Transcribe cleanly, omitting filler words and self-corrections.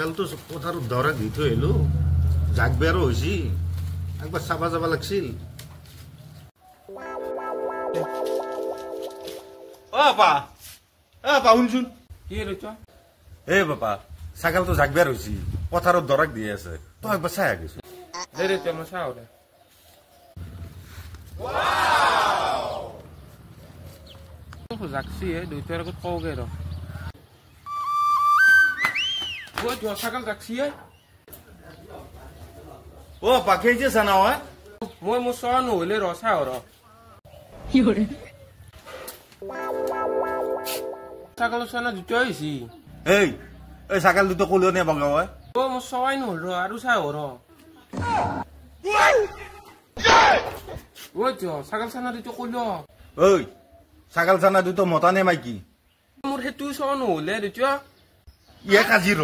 ছাগালটো পথাৰত দৰা দি থৈ আহিলো জাগবে আৰু হৈছি একবাৰ চাবা যাব লাগছিল শুনচোন কি ৰৈছ বাপা ছাগালটো জাগবে হৈছি পথাৰত দৰাক দি আছে তই একবাৰ চাই আহিছো ৰৈছ মই চাওঁ দে জাগছি দুইটাৰ আগত কওঁগে ৰ ছাগাল জাগছি পাখি জানা হয় মই মোৰ চোৱা নহ'লে ৰ চাওঁ ৰ ছাগালৰ চোৱা দুটা হৈছে এই ছাগাল দুটো কলিও নে বগা হয় মোৰ চোৱাই নহ'ল ৰ আৰু চাওঁ ৰ ছাগাল চানা দুটো কলিও ছাগাল চানা দুটো মতা নে মাইকি মোৰ সেইটো চোৱা নহ'লে দুটা ইয়ে কাজি ৰ